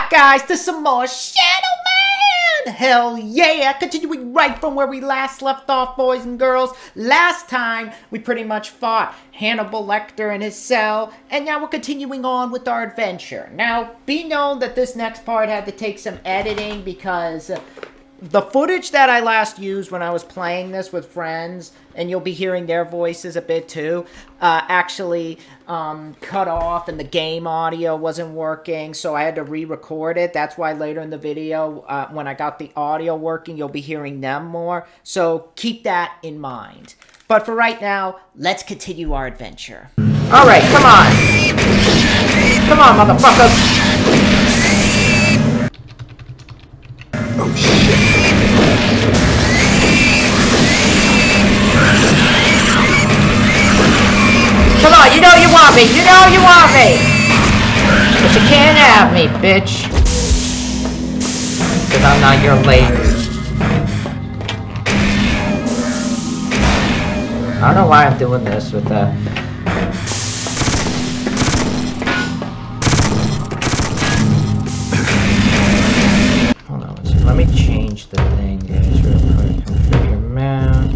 back, guys, to some more Shadow Man! Hell yeah! Continuing right from where we last left off, boys and girls. Last time, we pretty much fought Hannibal Lecter in his cell, and now we're continuing on with our adventure. Now, be known that this next part had to take some editing because the footage that I last used when I was playing this with friends, and you'll be hearing their voices a bit too, actually cut off and the game audio wasn't working, so I had to re-record it. That's why later in the video, when I got the audio working, you'll be hearing them more. So keep that in mind. But for right now, let's continue our adventure. Alright, come on! Come on, motherfuckers! Oh shit. Come on, you know you want me! You know you want me! But you can't have me, bitch! Because I'm not your lady. I don't know why I'm doing this with the... Hold on, let me change the thing, guys, real quick. Configure map.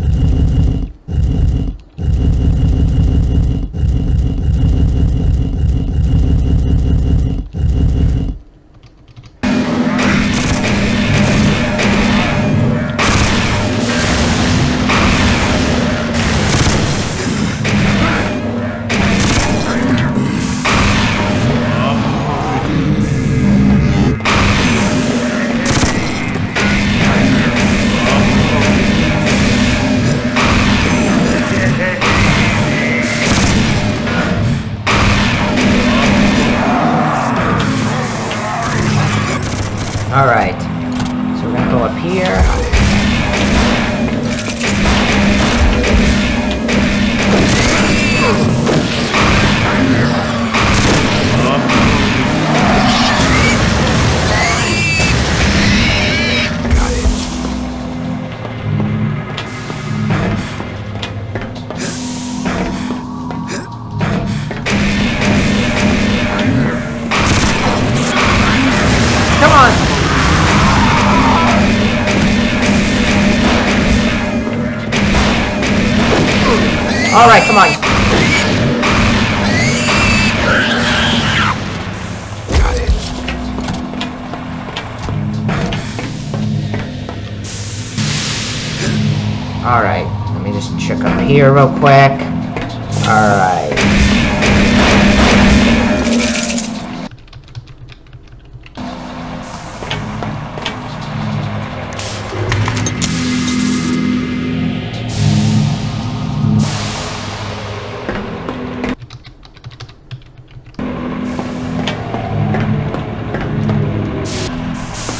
Alright, so we're gonna go up here. Come on! Alright, come on. Got it. Alright, let me just check up here real quick. Alright.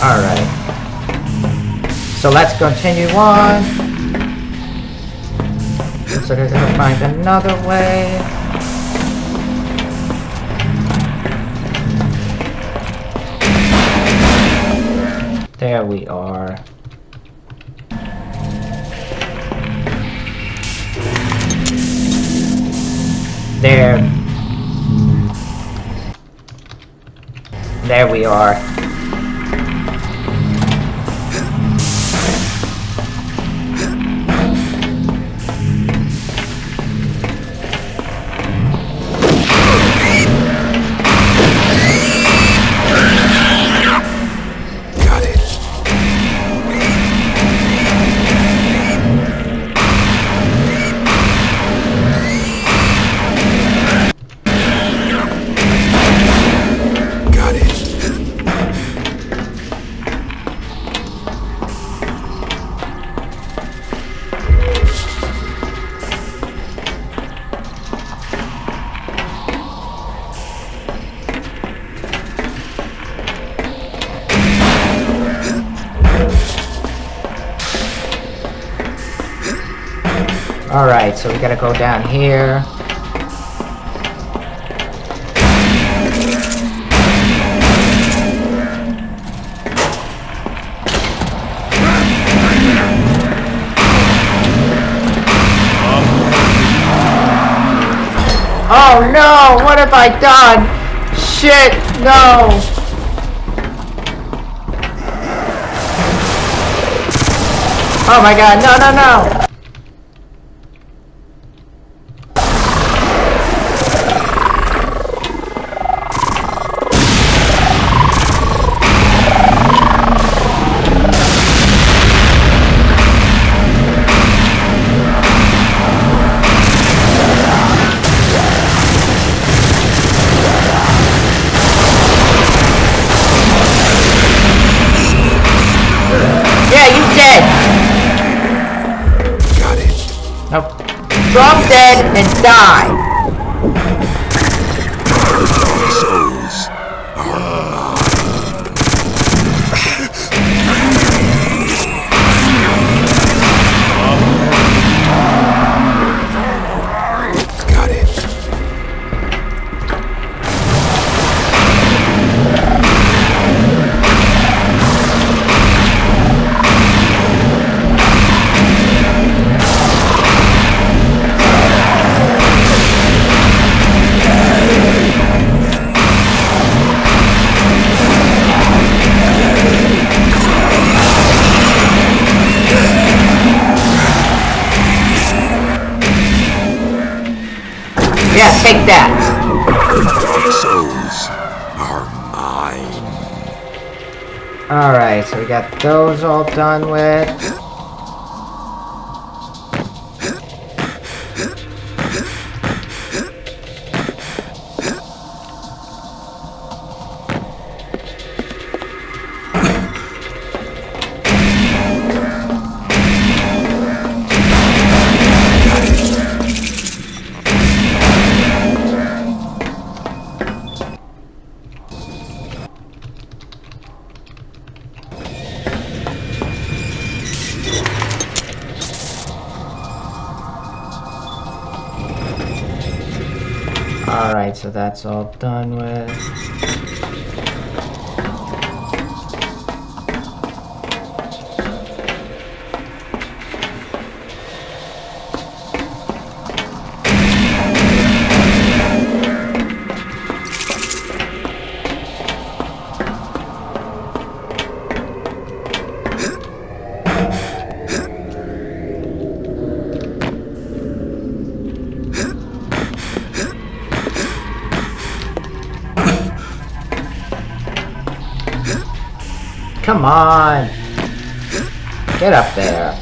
Alright, so let's continue on. So they're gonna find another way. There we are. There we are. Alright, so we gotta go down here. Oh no, what have I done? Shit, no! Oh my god, no, no, no! Yeah, you dead! Got it. Nope. Drop dead and die! Souls are mine. Got it. Yeah, take that! Souls are mine. Alright, so we got those all done with. Alright, so that's all done with. Come on! Get up there.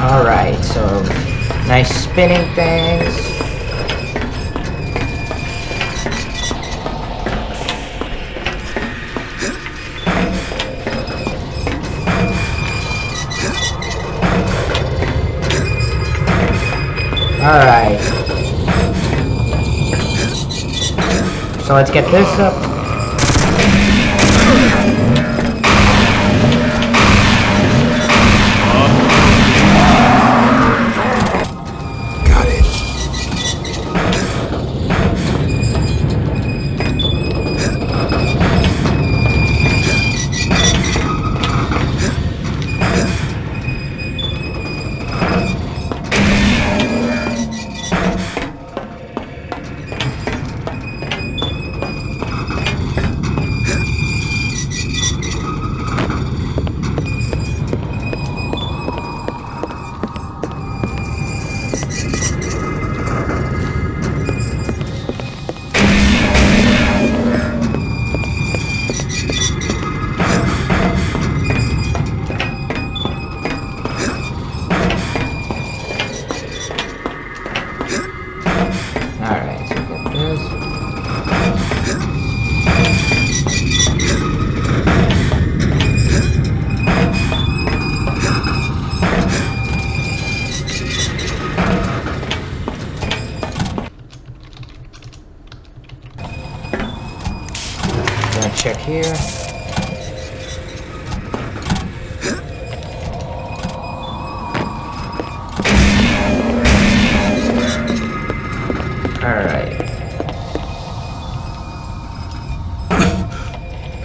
Alright, so nice spinning things. Alright. So let's get this up. Got it.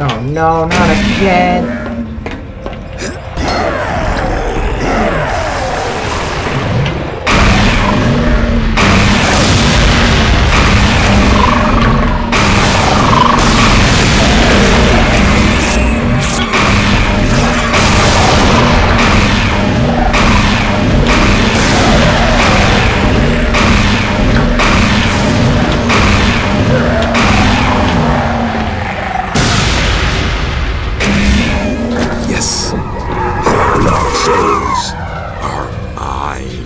Oh no, not again! Yes, our souls are mine.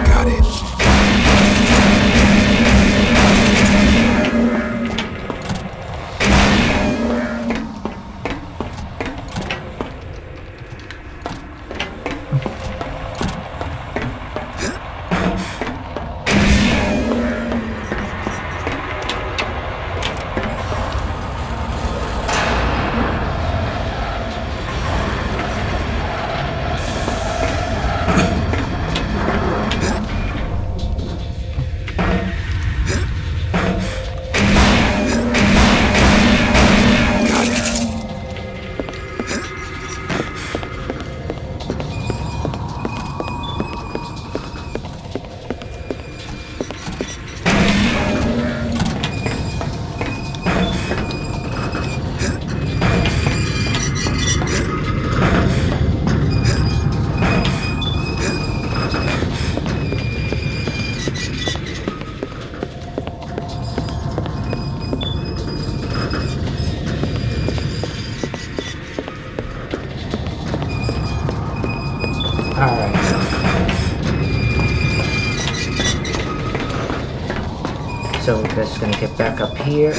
Got it. Alright. So we're just gonna get back up here.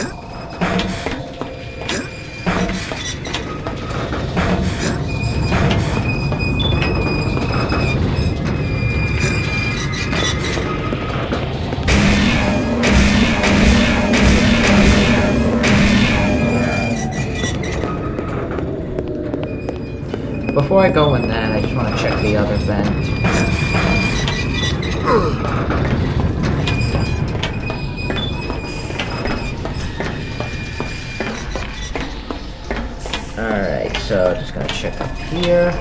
Before I go in that, I just want to check the other vent. Alright, so just gonna check up here.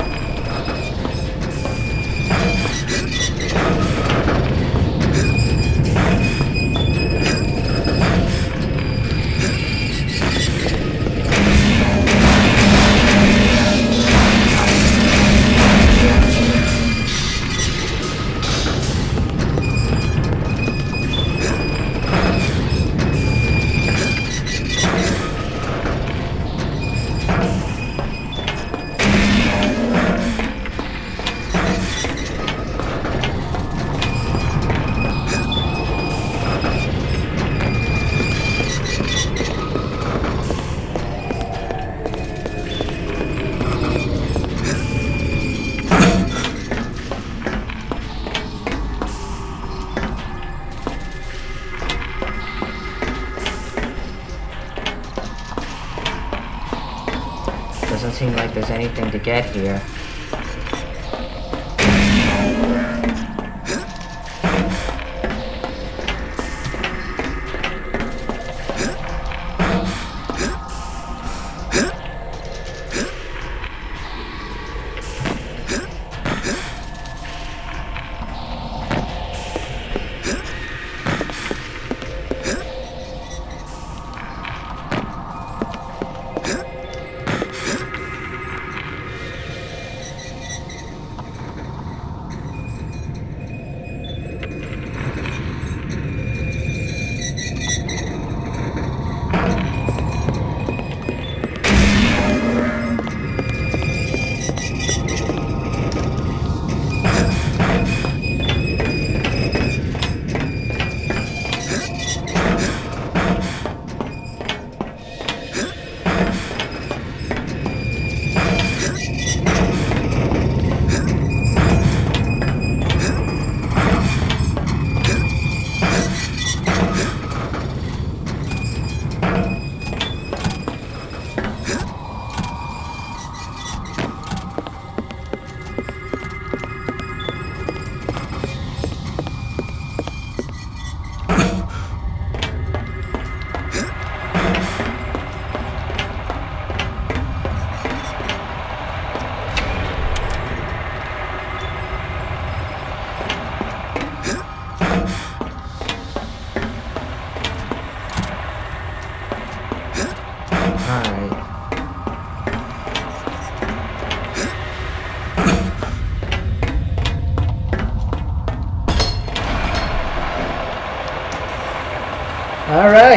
Doesn't seem like there's anything to get here.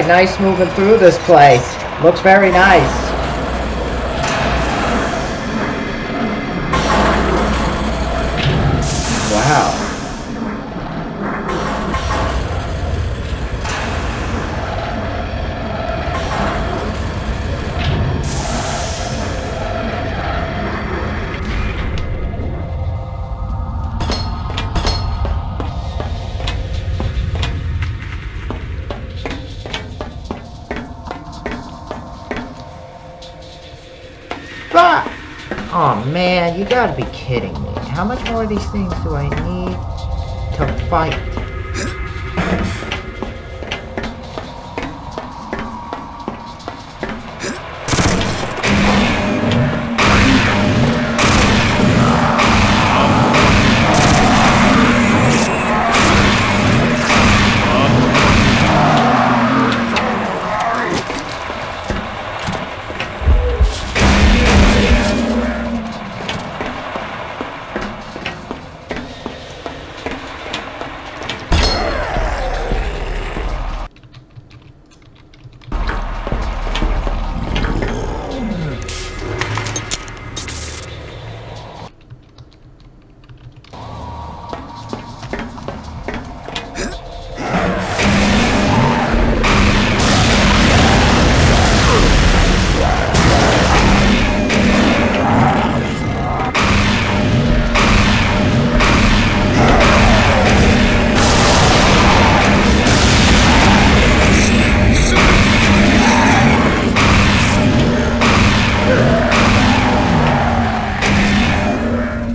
nice moving through this place. Looks very nice. Wow. Oh man, you gotta be kidding me. How much more of these things do I need to fight?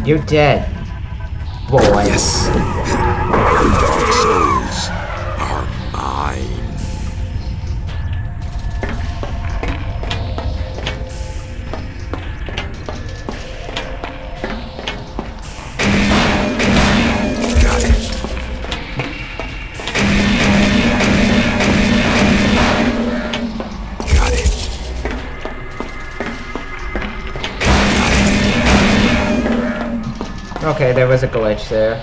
You're dead, boy. Yes. Your dark souls are mine. Got it. Got it. Okay, there was a glitch there.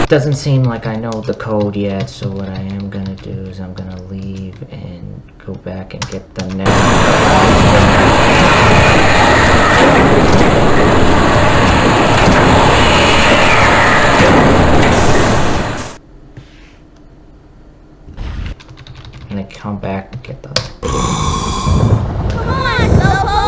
Doesn't seem like I know the code yet, so what I am gonna do is I'm gonna leave and go back and get the next. And then come back and get the. Come on, Lobo!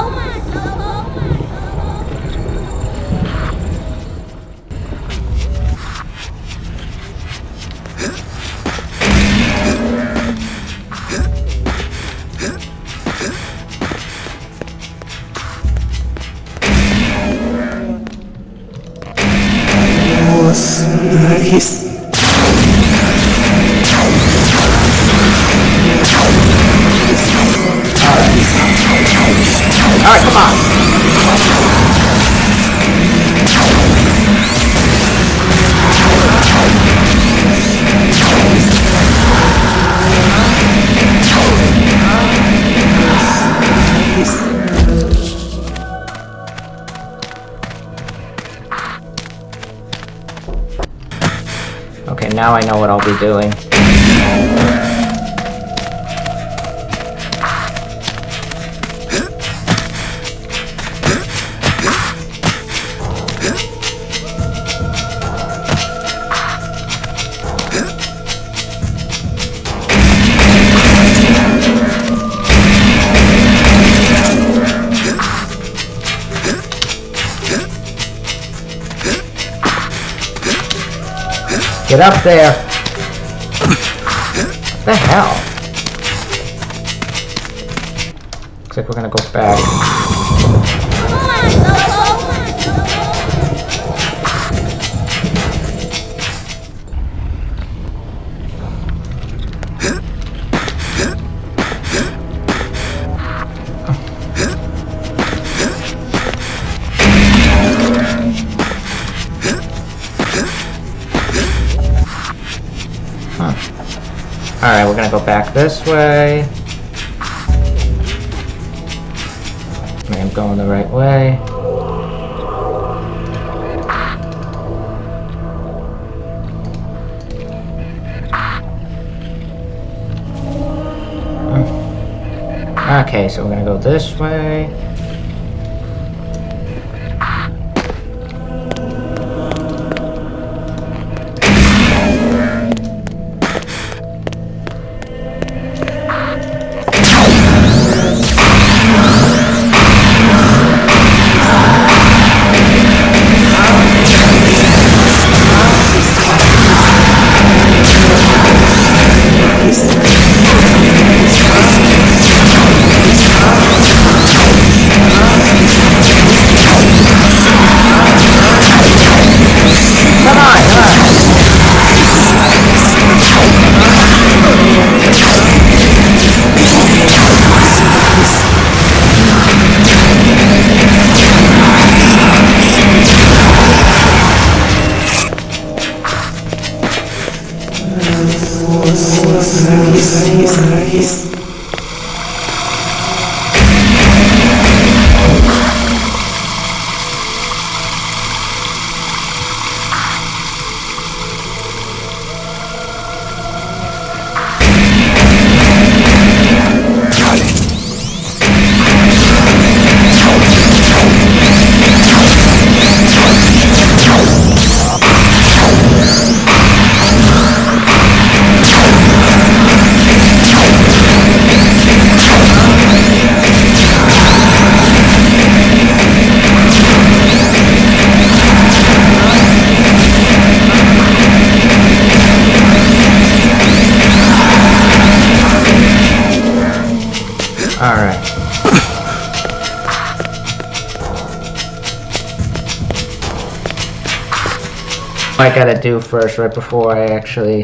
now I know what I'll be doing. Get up there! What the hell? Looks like we're gonna go back. Alright, we're gonna go back this way. I'm going the right way. Okay, so we're gonna go this way. Alright. What I gotta do first, right before I actually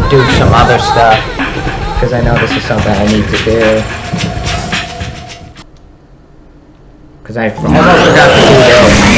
do some other stuff, because I know this is something I need to do. Because I almost forgot to do this.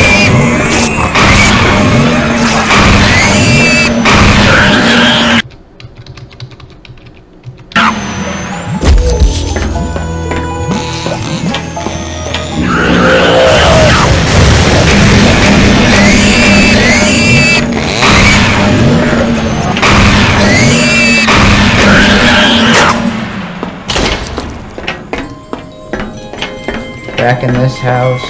Back in this house.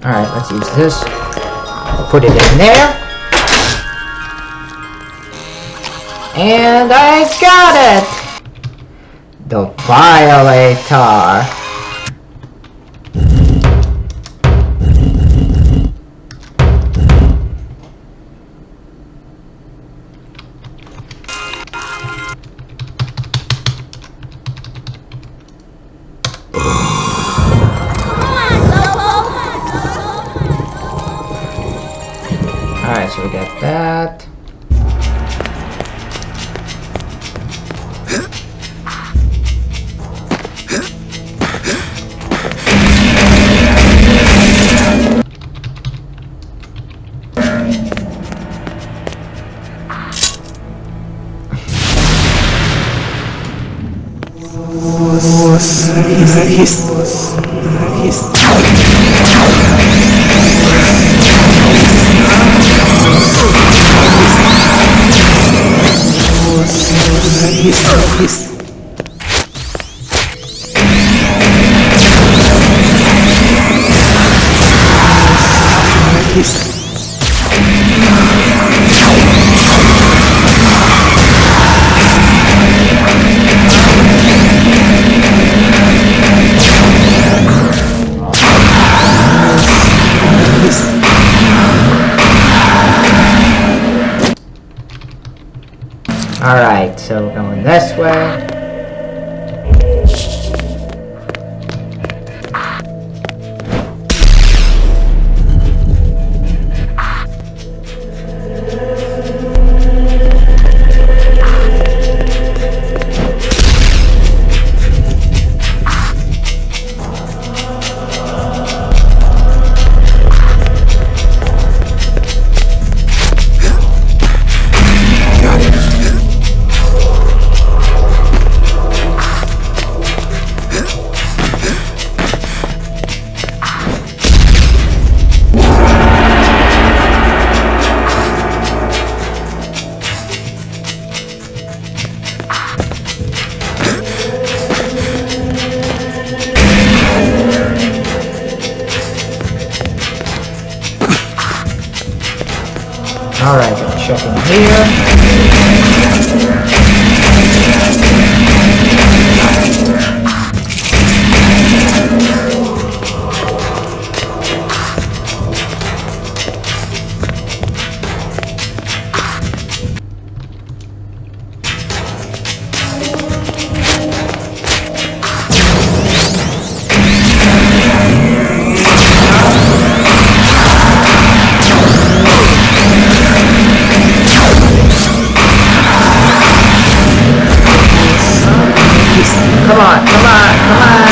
Alright, let's use this. I'll put it in there. And I got it! The Violator. Alright, so we got that. Alright, so we're going this way. Alright, checking here. Come on, come on, come on!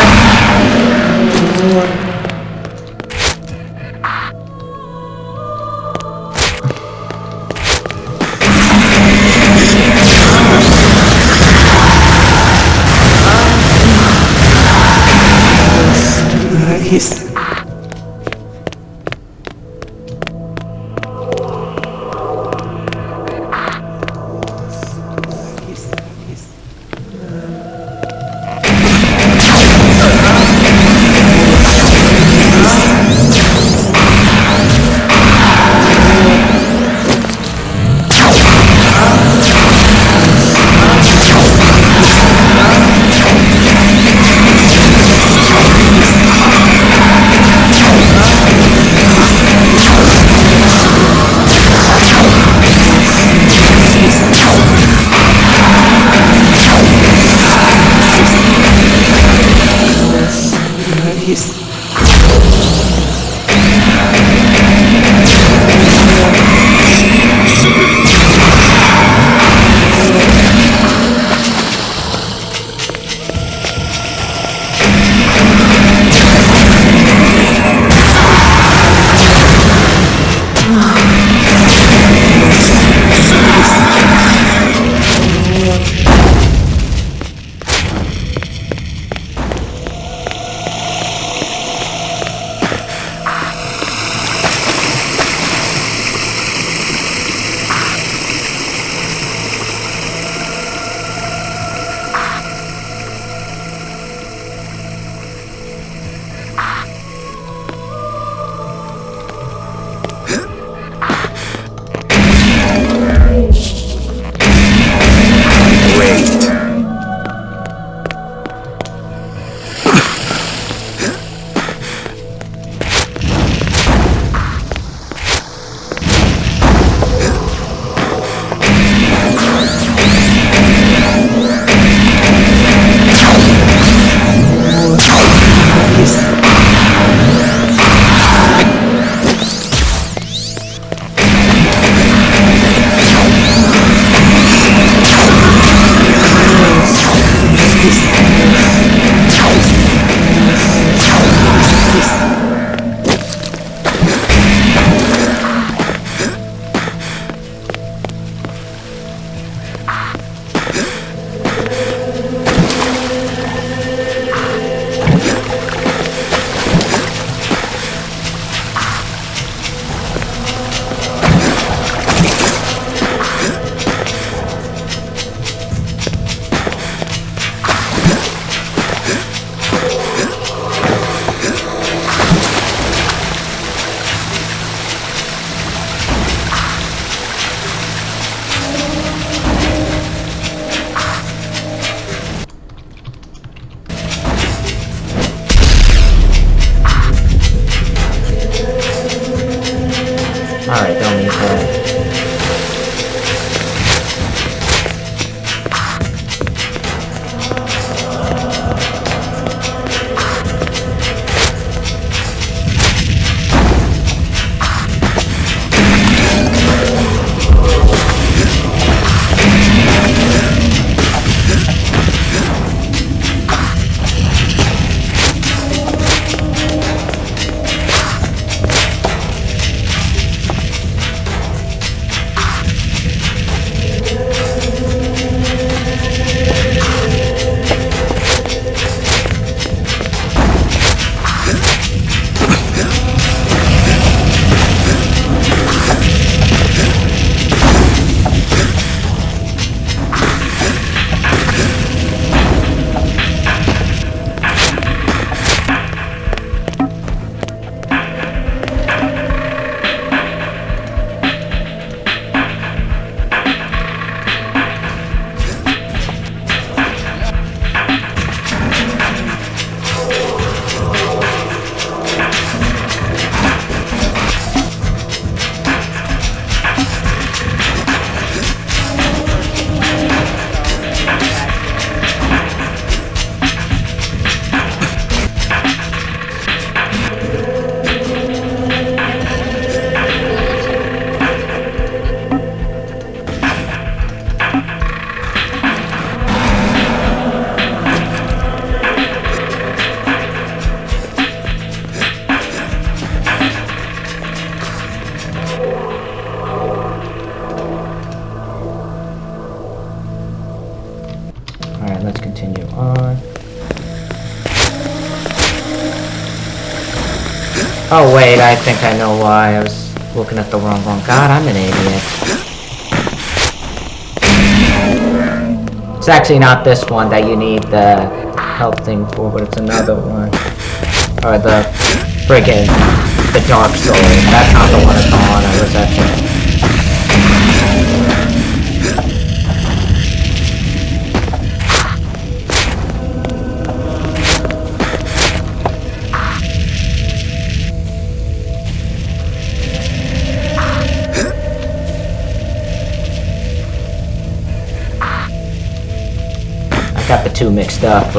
Oh wait, I think I know why. I was looking at the wrong one. God, I'm an idiot. It's actually not this one that you need the health thing for, but it's another one. Or the friggin' the Dark Soul. That's not the one it's on. I was actually. Got the two mixed up.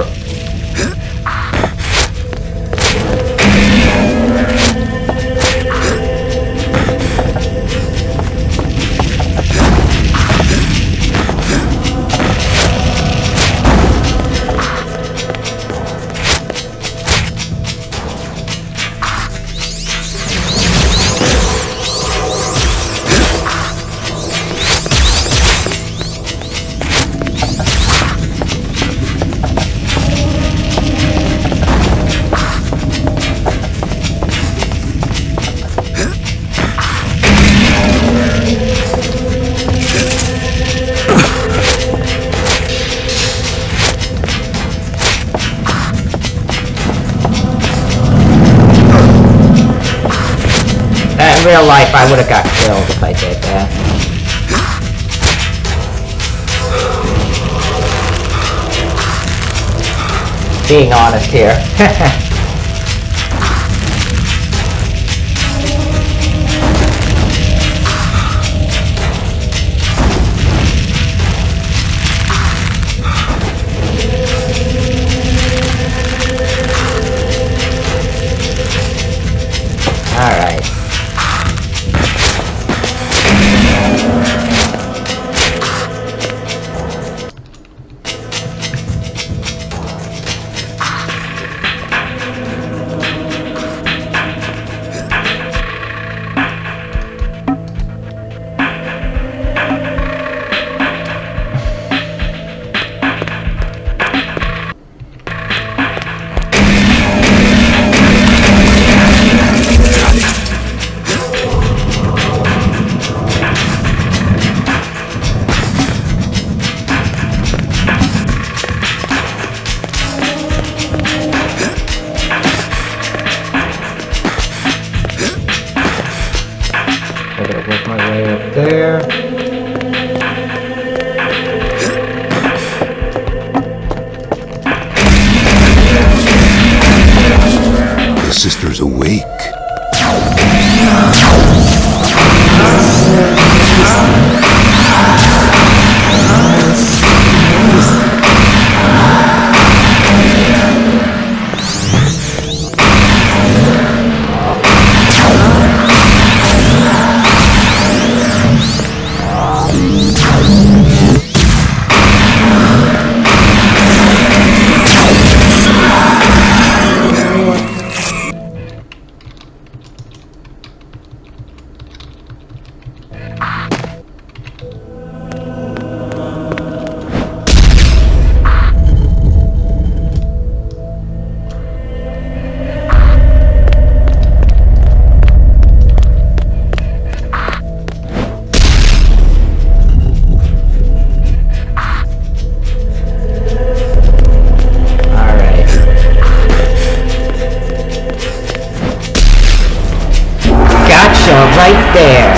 In real life, I would have got killed if I did that. Being honest here. Alright. I gotta work my way up there. The sister's awake. Right there.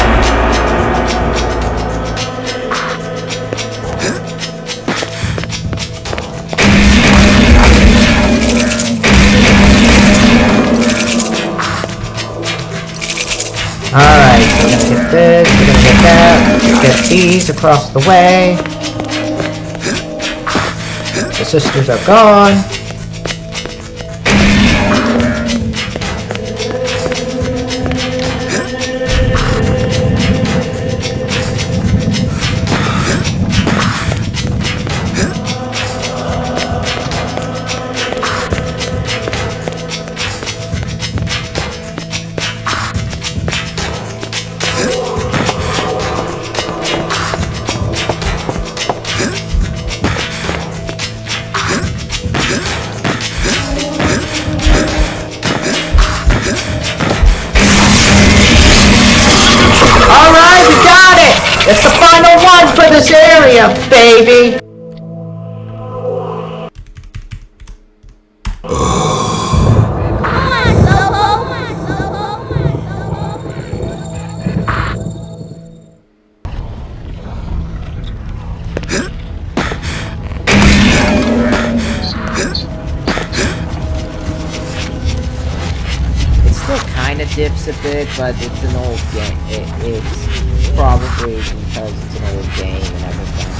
Alright, so we're gonna get this, we're gonna get that, get these across the way. The sisters are gone. It's the final one for this area, baby! It still kind of dips a bit, but it's an old game. It's probably because it's an old game and everything.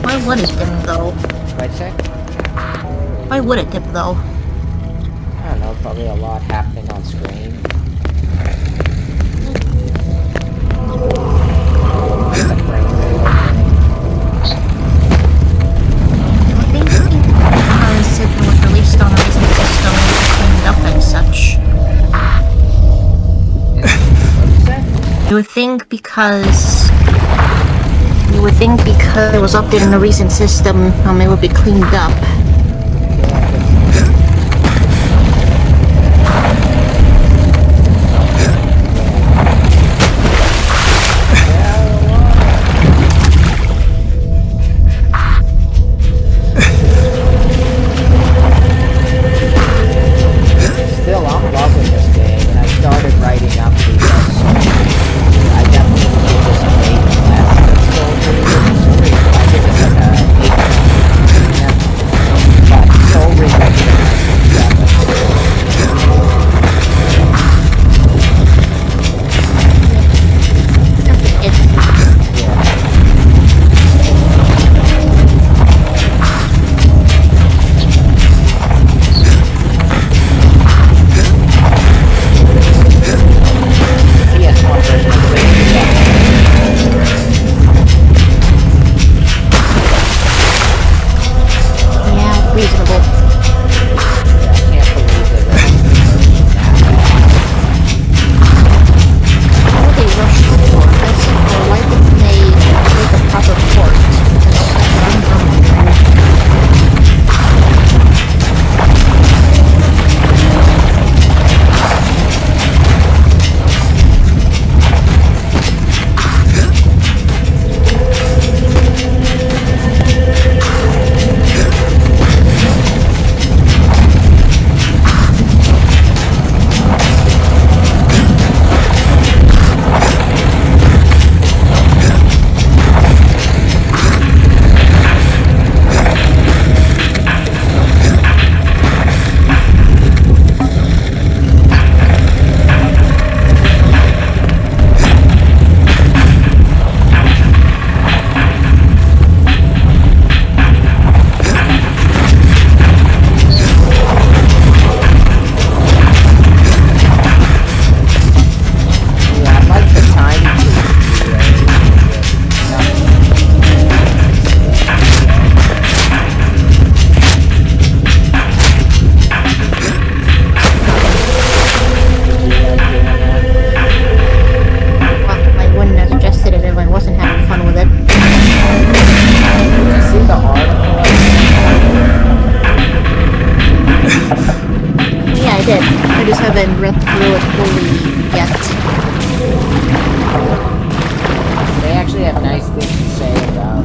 Why would it dip though? Right, say? Why would it dip though? I don't know, probably a lot happening on screen. Like the frame rate, I think because it was released on a recent system, cleaned up and such. what'd you say? You would think because it was updated in a recent system, it would be cleaned up. Still, I'm loving this game, and I started writing up the I definitely give this a 8 last I give this like a 8. But Soul Reaper, I give it a 7. Yeah. PS1 version of the Yeah, reasonable. Yeah, I can't believe they released the version that Why would they rush for this? Or why didn't they make a proper port? That's what I'm wondering. Yeah, I like the tiny Well, I wouldn't have suggested it if I wasn't having fun with it. Did you see the article? Yeah, I did. I just haven't read through it fully yet. They actually have nice things to say about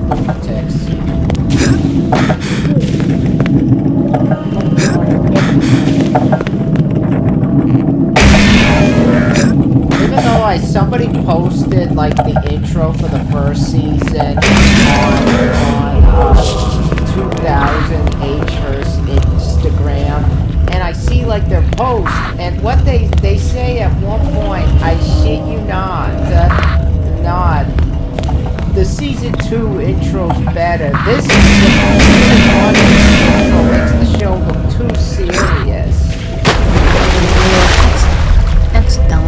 politics. Even though somebody posted like the intro for the first season on 2000 H Hearst Instagram, and I see like their post, and what they say at one point, I shit you not, the season 2 intro's better. This is the season 1 intro makes the show look too serious. That's dumb.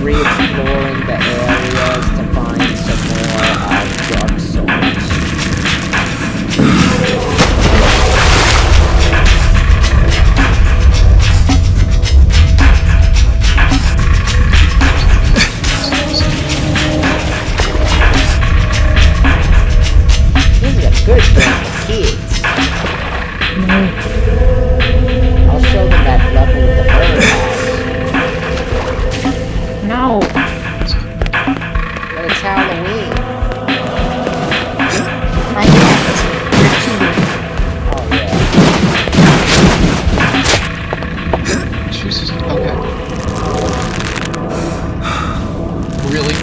re-exploring the areas to find some more Dark Souls. This is a good game for kids. I'll show them that level with the birdhouse. No. But it's Halloween. Not yet. You're cheating. Oh yeah. Jesus. Okay. Really?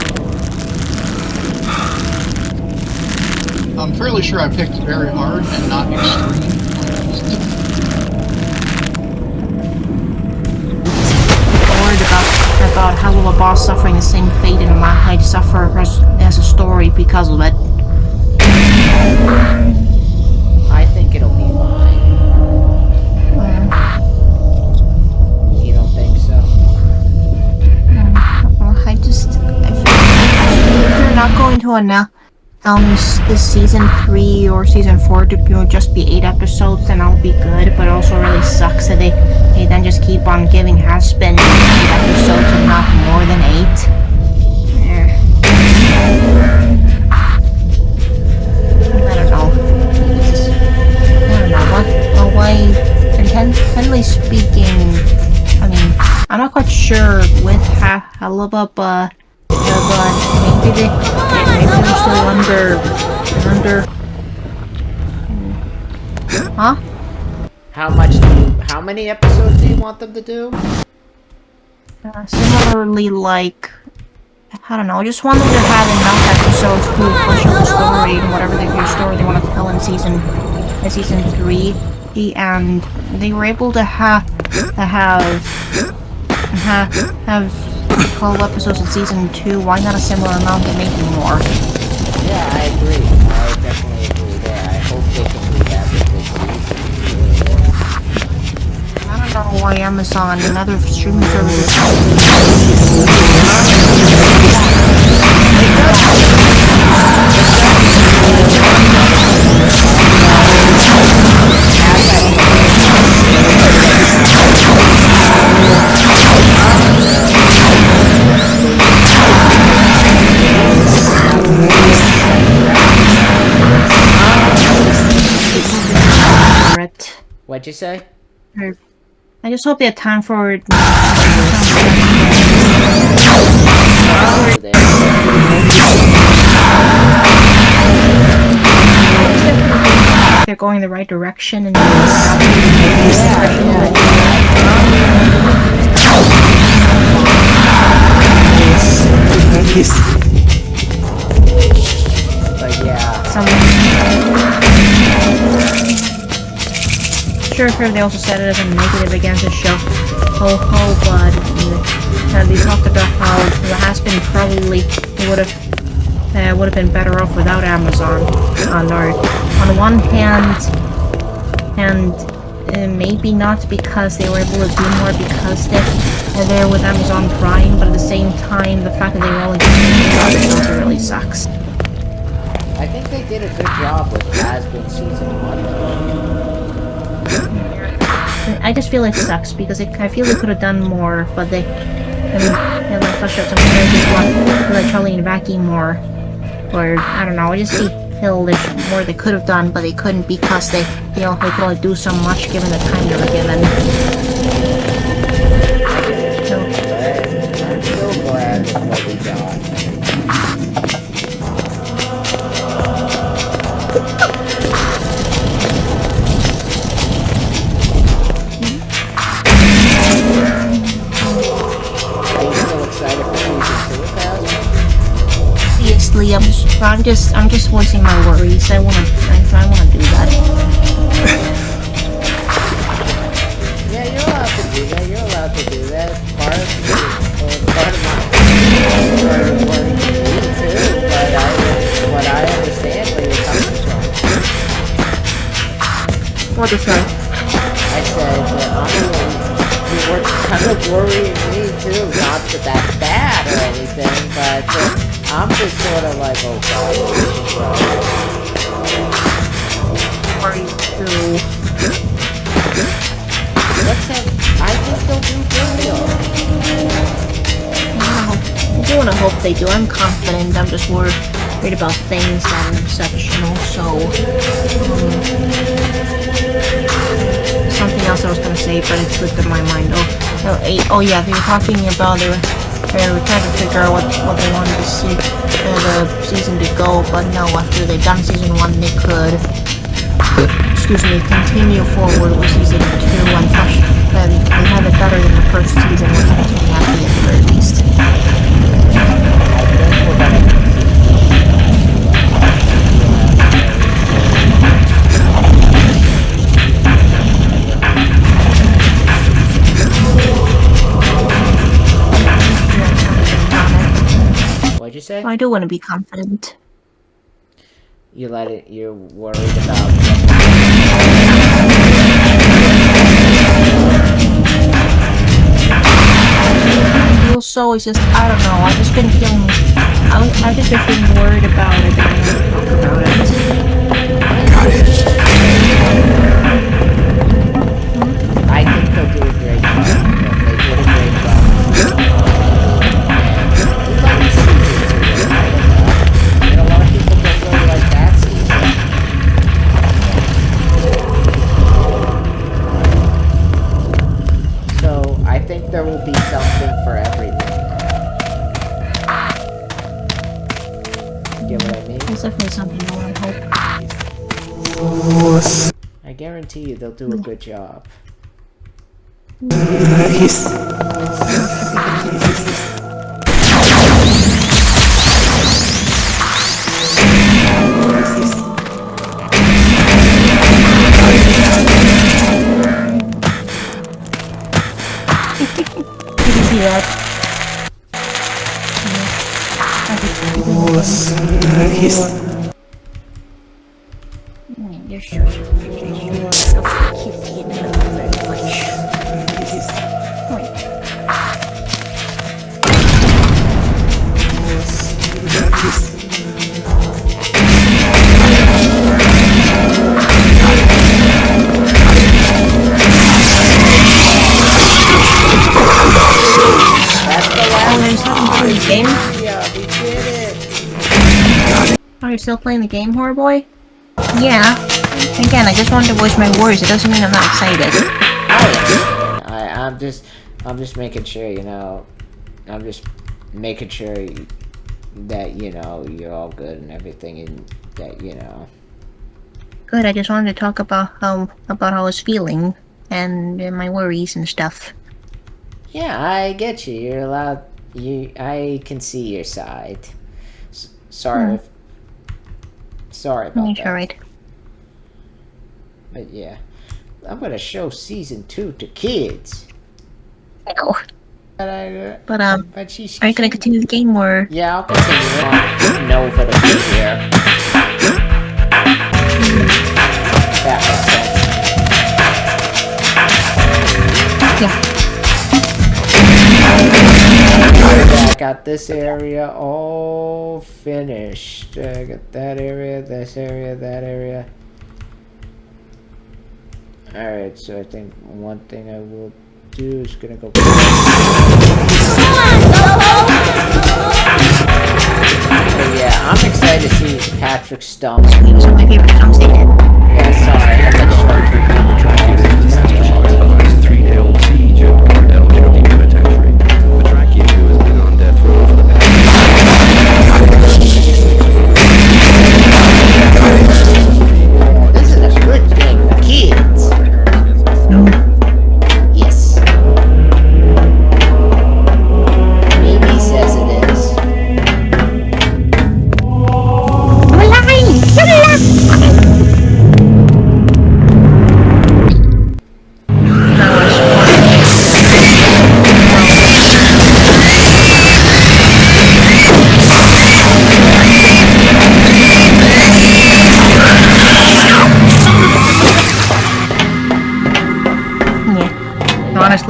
I'm fairly sure I picked very hard and not extreme. Worried about how will a boss suffering the same fate and I'd suffer as a story because of it. I think it'll be fine. You don't think so? If they're not going to announce this season 3 or season 4 to just be 8 episodes, then I'll be good. But it also really sucks that they then just keep on giving Has-Been 8 episodes and not more than 8. I don't know. Intensely speaking, I mean, I'm not quite sure with Halibut, but maybe they're still under. Huh? How many episodes do you want them to do? Similarly, like, I don't know, I just want them to have enough episodes to push up the story and whatever your story they want to tell in season 3, and they were able to have 12 episodes in season 2. Why not a similar amount and maybe more? Yeah, I agree. I definitely agree there. I hope they can do that with this season. I don't know why Amazon and other streaming services What'd you say? I just hope they have time for it. They're going the right direction and But yeah. Sure, they also said it as a negative against the show. But they talked about how the Has-Been probably would have been better off without Amazon. On one hand, and maybe not because they were able to do more because they're there with Amazon Prime, but at the same time, the fact that they were only doing episodes really sucks. I think they did a good job with Has-Been season 1 though. I just feel it sucks because I feel they could have done more, but they like flesh out some characters like Charlie and Vacky more, or I don't know. I just feel there's more they could have done, but they couldn't because they could only do so much given the time they were given. I'm still glad with what we got. Obviously, I'm just voicing my worries. I wanna do that. Yeah, you're allowed to do that. You're allowed to do that. Part of my worry me too. But I understand where you're coming from. What is that? I said we were kind of worrying me too. Not that that's bad or anything, but I'm just sort of like, oh god, this is right. Worry too. Let's have. I think they'll do good though. I do want to hope they do. I'm confident. I'm just worried about things and such, and also something else I was gonna say, but it slipped in my mind. Oh yeah, they were talking about they were trying to figure out what they wanted to see the season to go, but no, after they've done season 1, they could continue forward with season 2 and flush, and they have it better than the first season, which makes me happy at the very least. What'd you say? I do want to be confident. You're worried about. Also, it's just, I don't know, I've just been feeling worried about it, and I want to talk about it. I think they'll do a great job. They did a great job. And a lot of people don't really like that season. So I think there will be something for everyone. Get what I mean? There's definitely something I want to hope. I guarantee you they'll do a good job. Did you see that? You're so cute, and I love you very much. Wait. Game? Yeah, we did it! Oh, you're still playing the game, horror boy? Yeah. Again, I just wanted to voice my worries. It doesn't mean I'm not excited. I'm just making sure, you know, I'm just making sure that, you know, you're all good and everything, and that, you know. Good, I just wanted to talk about how I was feeling, and my worries and stuff. Yeah, I get you. You're allowed. I can see your side. Sorry about that. It's alright. But yeah, I'm gonna show season 2 to kids. No. But But are you gonna continue the game, or? Yeah, I'll continue on Nova to be here. That makes sense. Yeah. I got this area all finished. I got that area, this area, that area. Alright, so I think one thing I will do is gonna go. But yeah, I'm excited to see Patrick's stomach. These are my favorite songs they did. Yeah, sorry, I got This is a good game for kids. Yes. Mimi says it is.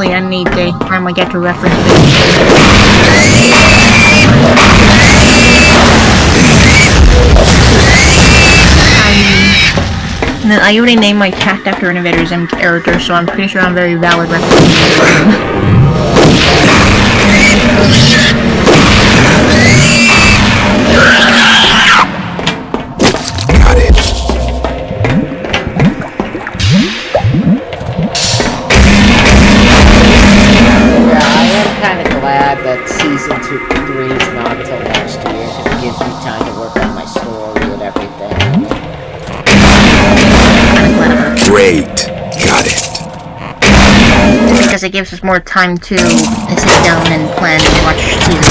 honestly, any day time I get to reference it. I already named my cat after an Invader Zim character, so I'm pretty sure I'm very valid referencing. Got it. Yeah, I am kind of glad that season 3 is not until next year, because it gives me time to work on my story and everything. Great. Got it. Because it gives us more time to sit down and plan and watch season 2.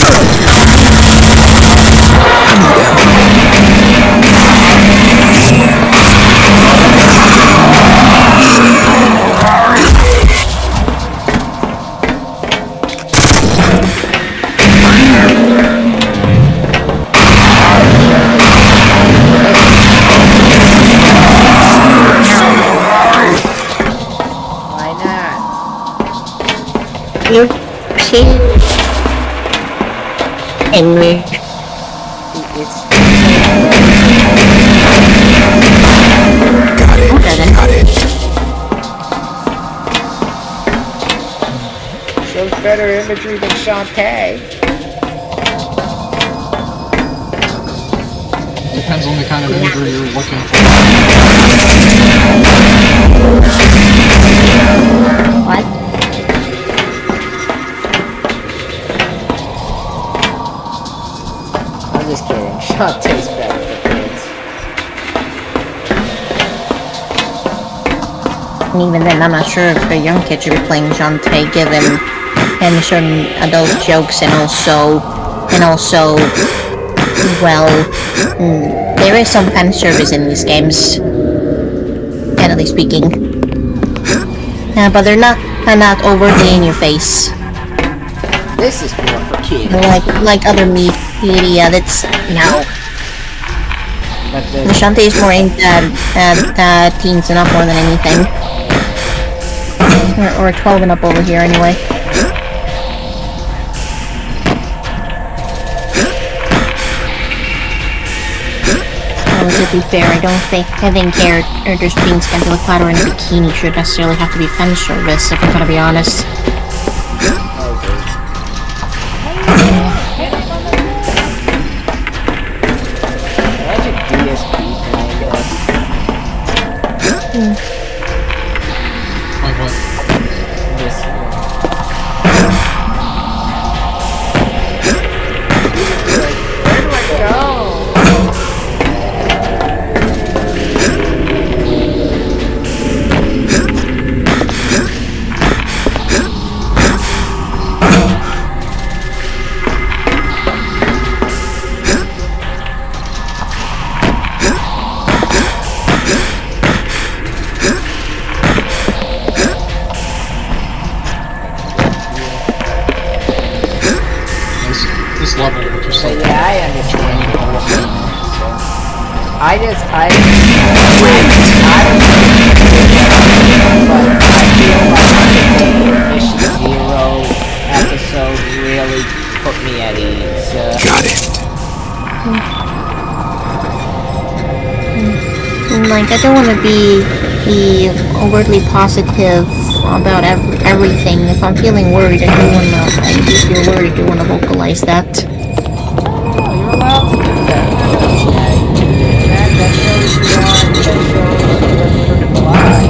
Why not? You see? English. It's Got it. Got it. shows better imagery than Shantae. Depends on the kind of imagery you're looking for. What? I'm just kidding. Shantae's better for kids. And even then, I'm not sure if the young kids should be playing Shantae, given and certain adult jokes, and also, well, there is some fan service in these games, generally speaking. But they're not overtly in your face, This is more for kids. like other media. That's no. But The Shantae is more aimed at teens and up more than anything. Or 12 and up over here, anyway. Well, to be fair, I think characters being spent with a platter in a bikini should necessarily have to be fan service, if I'm gonna be honest. Imagine DSP playing this. Like what? This where do I go? This level, just So like yeah, I understand the whole thing. So I feel like the Mission Zero episode really put me at ease. Got it. Like, I don't want to be overtly positive about everything. If I'm feeling worried, I do feel worried. I do want to vocalize that. Oh, you're allowed to do that. That shows you critical eye.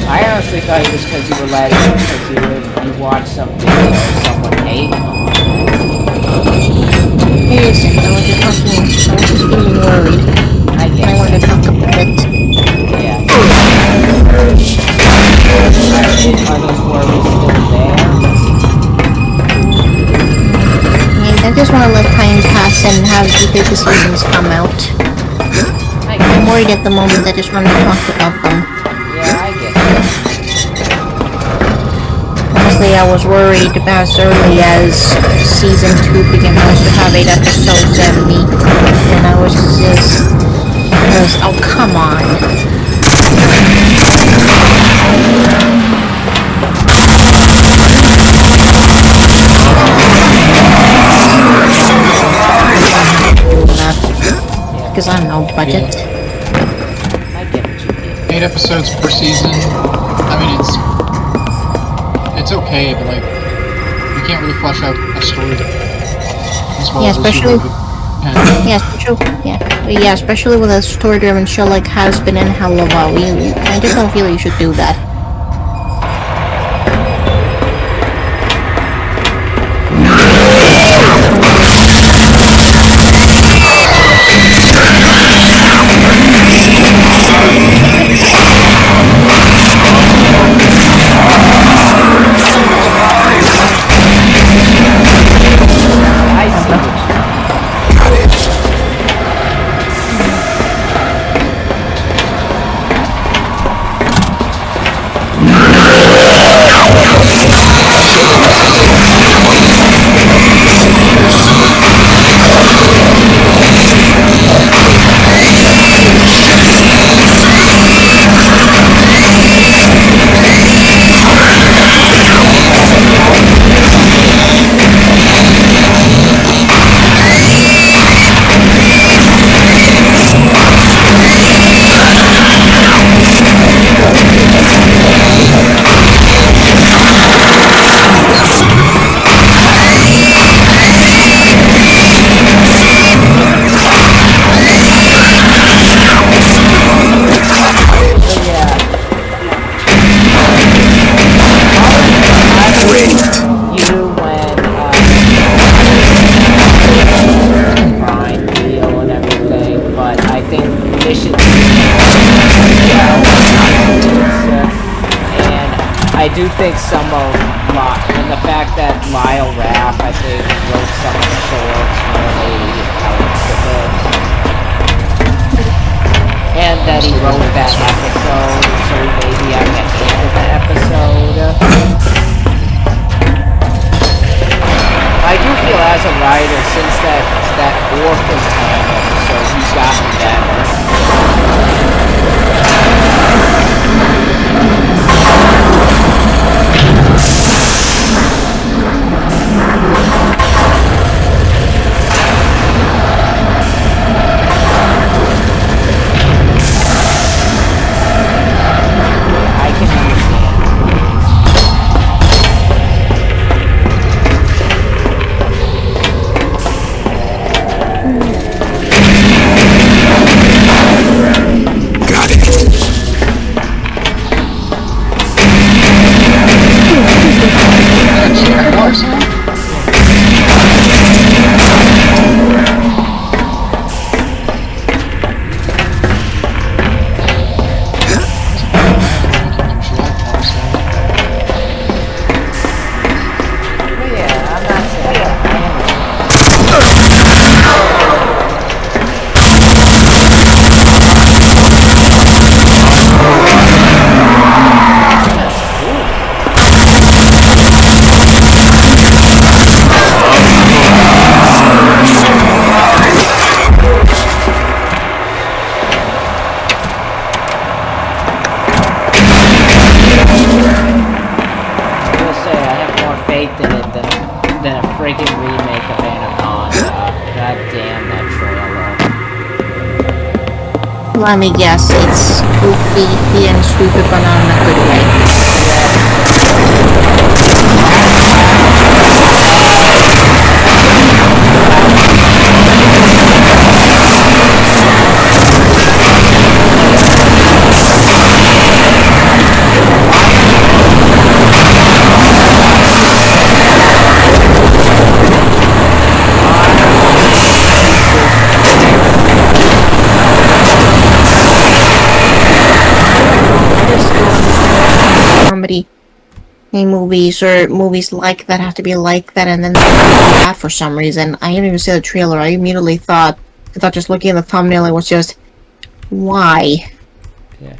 I honestly thought it was because you were letting it, because you watched some video of someone hating on it. It isn't. I was just feeling worried. I guess. I wanted to talk about it. Yeah. Are those worries still there? I just want to let time pass and have the seasons come out. I'm worried at the moment. I just want to talk about them. Yeah, I get it. Honestly, honestly, I was worried as early as season 2 begins to have 8 episodes and me, and I was oh come on. Because I don't know, budget. I get what you mean. 8 episodes per season. I mean, it's okay, but like you can't really flesh out a story as well Yeah, as especially you would. yeah, especially with a story-driven show like has been in Hell of a I just don't feel you should do that. I see what you Got it. Great. you when Prime deal and everything, but I think mission and I do think some of and the fact that Lyle Raff I think wrote some of the shorts really helps a bit. And that he wrote that episode, so maybe I can handle the episode. I do feel as a writer, since that orphan time episode, he's gotten better. I can Got it. Let me guess, it's goofy and stupid, but not in a good way. Comedy movies or movies like that have to be like that, and then that for some reason. I didn't even see the trailer. I immediately thought just looking at the thumbnail, it was just, why? Yeah.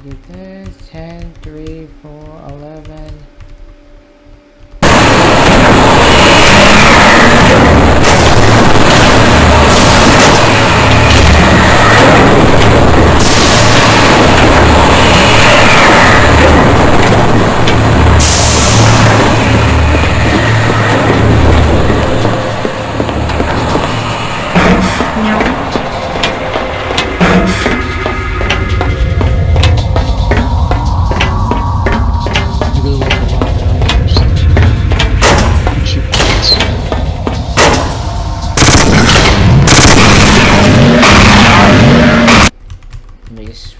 did this. 10, 3, 4, 11.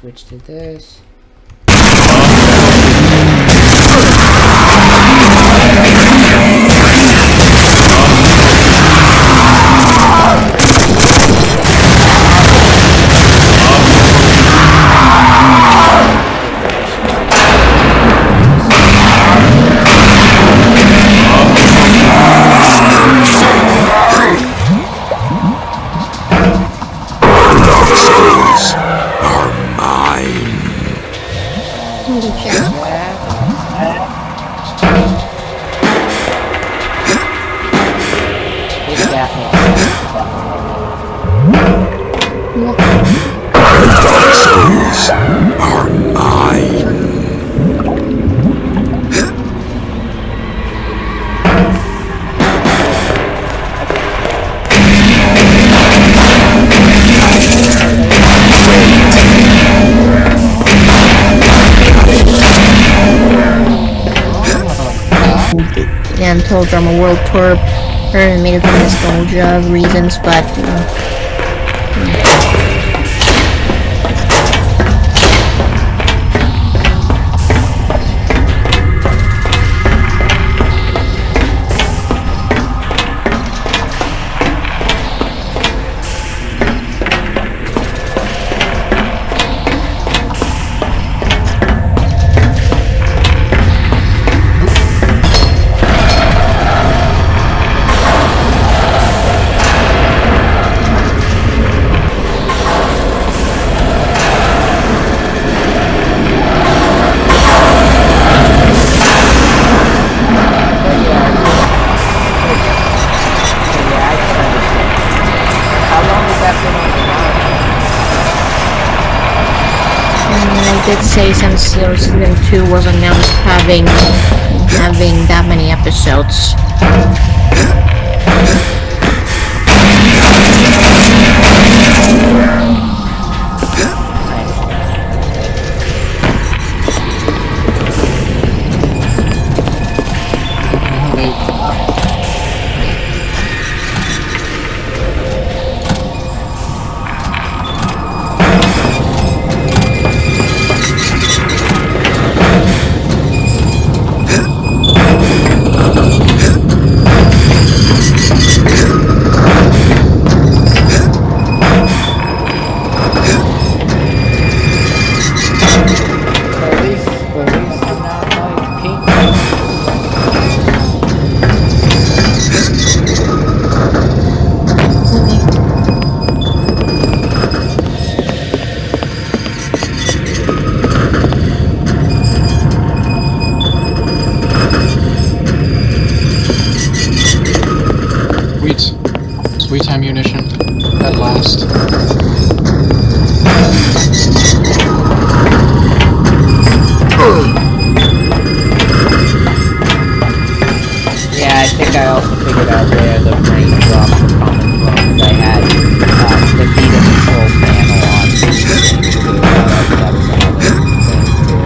Switch to this. And told her I'm a world tour and made it for nostalgia reasons, but I did say since season 2 was announced having that many episodes. Sweet ammunition at last. Yeah, I think I also figured out where the raindrops were coming from. I had the Vita control panel on these things too. That was another thing too.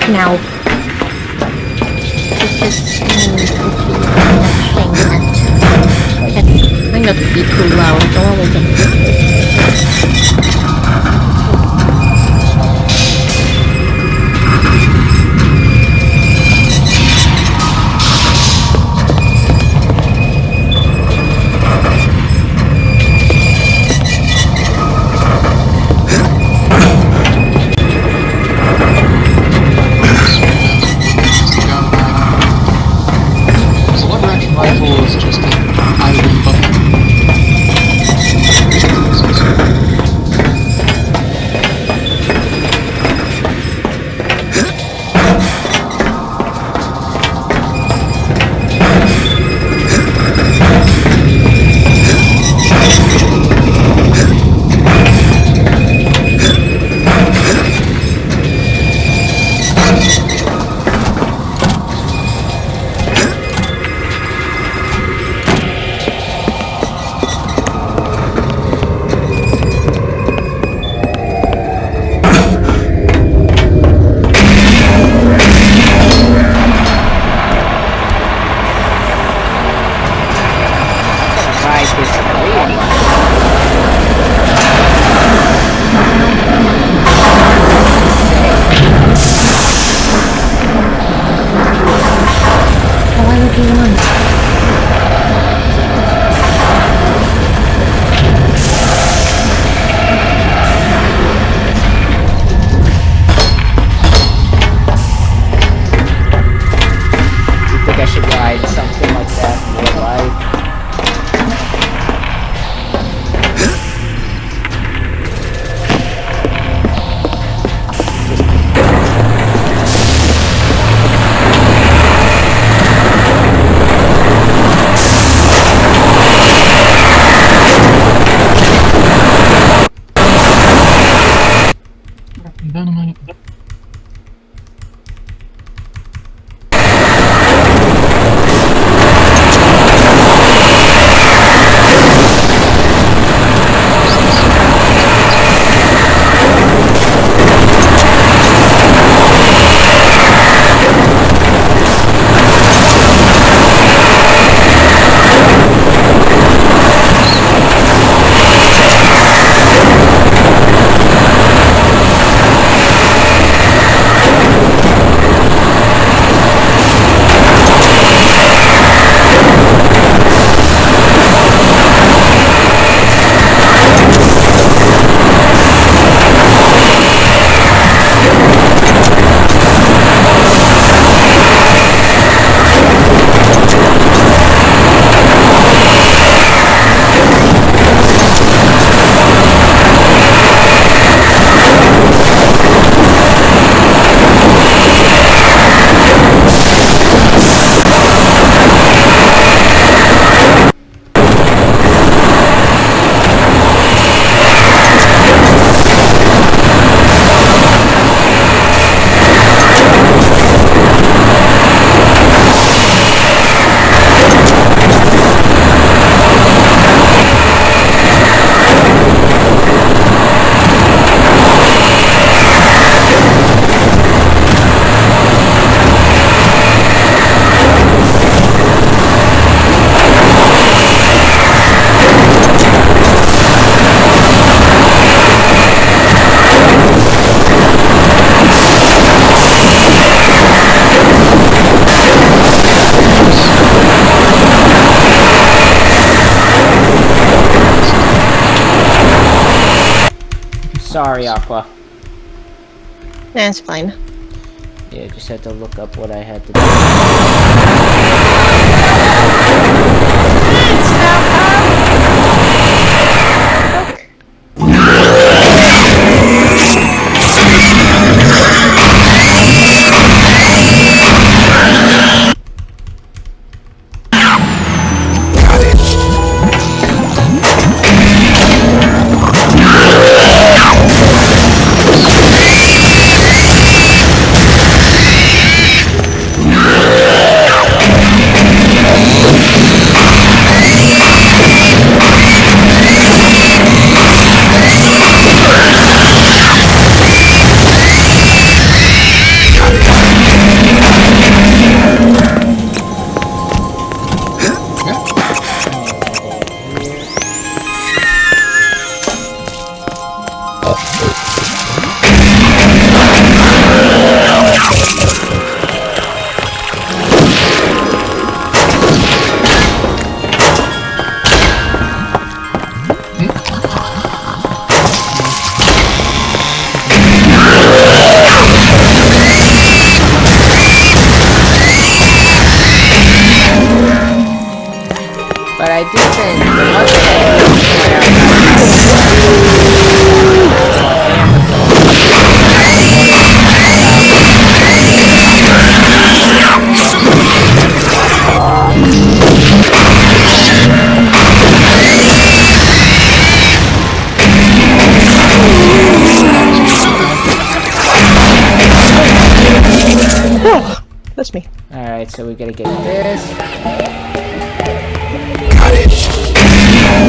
Now, this trying not to be too loud. I don't want to. Rifle is just a highway button. Dynamite. Sorry, Aqua. That's fine. Yeah, just had to look up what I had to me. Alright, so we gotta get this. Got it.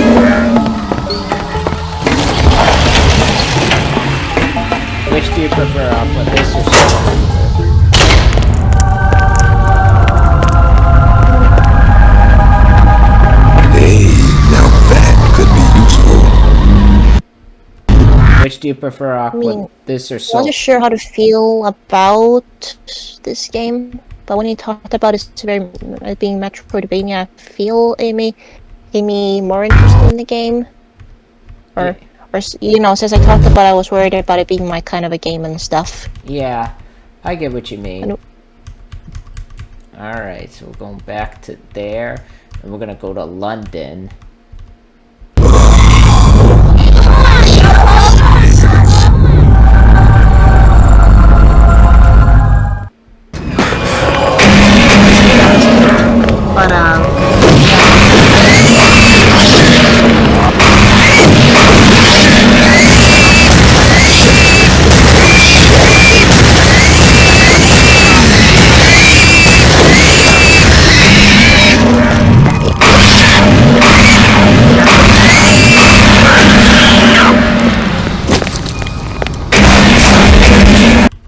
Which do you prefer? I'll put this or something. Hey, now that could be useful. Which do you prefer, Aqua? mean, This or I Soul? wasn't sure how to feel about this game, but when you talked about it very being Metroidvania, I feel it made me more interested in the game. Or you know, since I talked about it, I was worried about it being my kind of a game and stuff. Yeah, I get what you mean. And- Alright, so we're going back to there, and we're gonna go to London.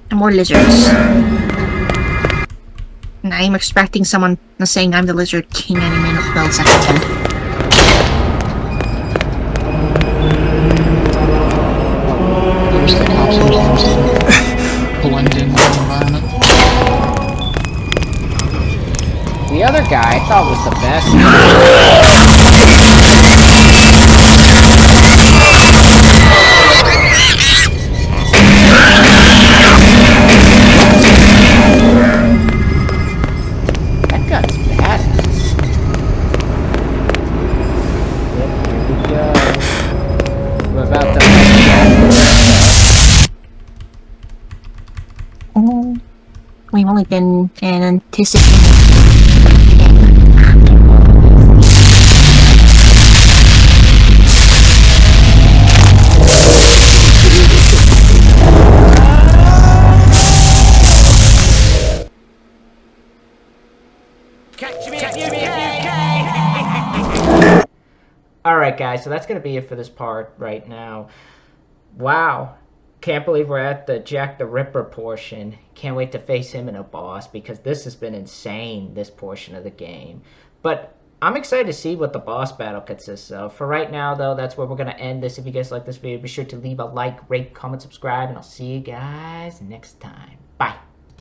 But more lizards. And I'm expecting someone saying I'm the Lizard King any minute, well, second. There's the cops sometimes that blend in with the environment. The other guy I thought was the best. That gun's badass. Yep, here we go. We're about to We've only been anticipating. Alright guys, so that's going to be it for this part right now. Wow. Can't believe we're at the Jack the Ripper portion. Can't wait to face him in a boss because this has been insane, this portion of the game. But I'm excited to see what the boss battle consists of. For right now though, that's where we're going to end this. If you guys like this video, be sure to leave a like, rate, comment, subscribe, and I'll see you guys next time.